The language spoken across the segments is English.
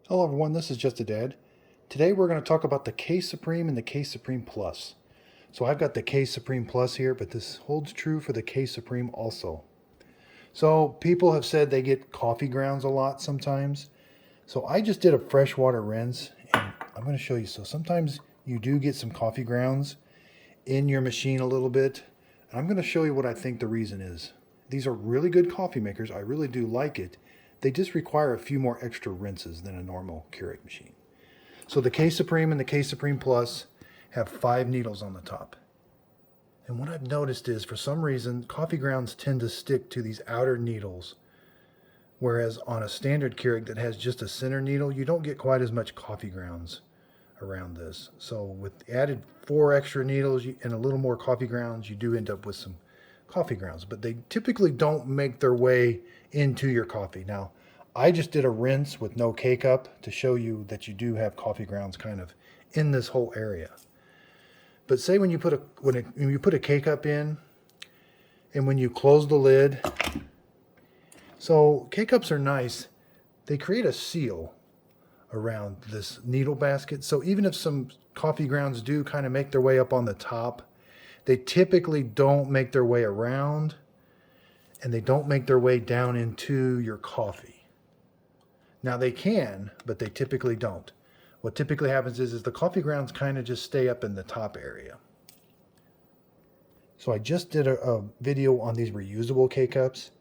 Hello everyone, this is Just a Dad. Today we're going to talk about the K Supreme and the K Supreme Plus. So I've got the K Supreme Plus here, but this holds true for the K Supreme also. So people have said they get coffee grounds a lot sometimes. So I just did a freshwater rinse and I'm going to show you. So sometimes you do get some coffee grounds in your machine a little bit. And I'm going to show you what I think the reason is. These are really good coffee makers. I really do like it. They just require a few more extra rinses than a normal Keurig machine. So the K Supreme and the K Supreme Plus have 5 needles on the top. And what I've noticed is, for some reason, coffee grounds tend to stick to these outer needles. Whereas on a standard Keurig that has just a center needle, you don't get quite as much coffee grounds around this. So with added 4 extra needles and a little more coffee grounds, you do end up with some coffee grounds, but they typically don't make their way into your coffee. Now, I just did a rinse with no K-cup to show you that you do have coffee grounds kind of in this whole area. But say when you put a K-cup in, and when you close the lid, so K-cups are nice. They create a seal around this needle basket. So even if some coffee grounds do kind of make their way up on the top, they typically don't make their way around, and they don't make their way down into your coffee. Now they can, but they typically don't. What typically happens is the coffee grounds kind of just stay up in the top area. So I just did a video on these reusable K-cups.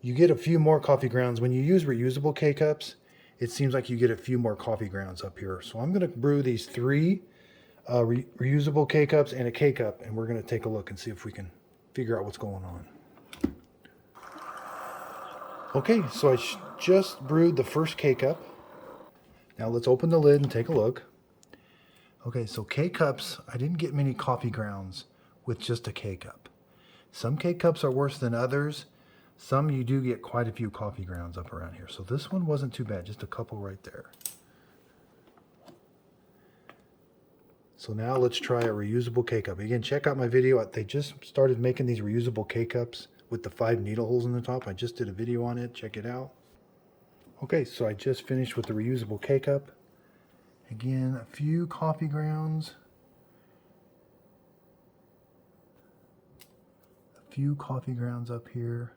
You get a few more coffee grounds. When you use reusable K-cups, it seems like you get a few more coffee grounds up here. So I'm going to brew these 3 reusable K-cups and a K-cup, and we're going to take a look and see if we can figure out what's going on. Okay, so I just brewed the first K-cup. Now let's open the lid and take a look. Okay, so K-cups, I didn't get many coffee grounds with just a K-cup. Some K-cups are worse than others. Some you do get quite a few coffee grounds up around here. So this one wasn't too bad, just a couple right there. So now let's try a reusable K-cup. Again, check out my video. They just started making these reusable K-cups with the 5 needle holes in the top. I just did a video on it. Check it out. Okay, so I just finished with the reusable K-cup. Again, a few coffee grounds. A few coffee grounds up here.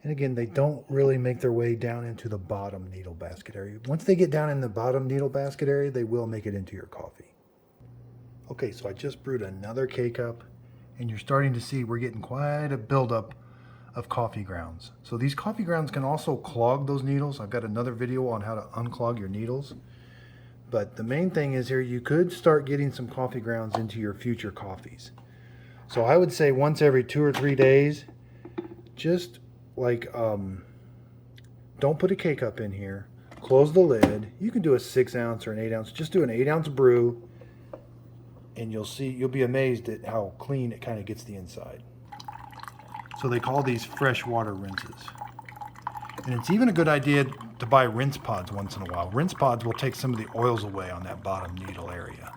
And again, they don't really make their way down into the bottom needle basket area. Once they get down in the bottom needle basket area, they will make it into your coffee. Okay, so I just brewed another K-cup, and you're starting to see we're getting quite a buildup of coffee grounds. So these coffee grounds can also clog those needles. I've got another video on how to unclog your needles. But the main thing is here, you could start getting some coffee grounds into your future coffees. So I would say once every 2 or 3 days, just like, don't put a K-cup in here. Close the lid. You can do a 6 ounce or an 8 ounce. Just do an 8 ounce brew, and you'll be amazed at how clean it kind of gets the inside. So they call these freshwater rinses. And it's even a good idea to buy rinse pods once in a while. Rinse pods will take some of the oils away on that bottom needle area.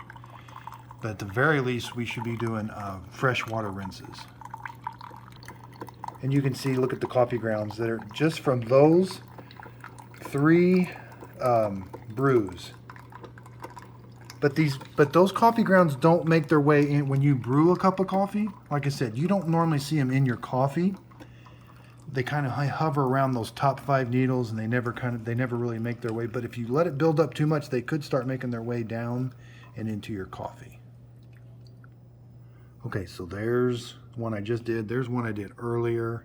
But at the very least, we should be doing freshwater rinses. And you can see, look at the coffee grounds that are just from those 3 brews. But those coffee grounds don't make their way in when you brew a cup of coffee. Like I said, you don't normally see them in your coffee. They kind of hover around those top 5 needles, and they never really make their way. But if you let it build up too much, they could start making their way down and into your coffee. Okay, so there's one I just did. There's one I did earlier.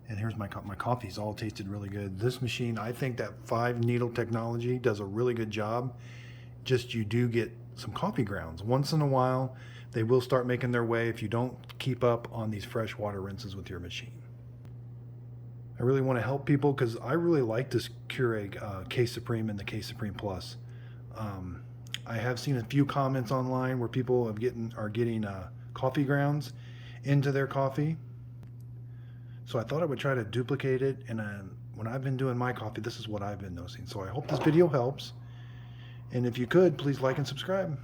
And here's my coffee's all tasted really good. This machine, I think that 5 needle technology does a really good job. Just you do get some coffee grounds. Once in a while, they will start making their way if you don't keep up on these freshwater rinses with your machine. I really want to help people because I really like this Keurig K Supreme and the K Supreme Plus. I have seen a few comments online where people are getting coffee grounds into their coffee. So I thought I would try to duplicate it, and when I've been doing my coffee, this is what I've been noticing. So I hope this video helps, and if you could, please like and subscribe.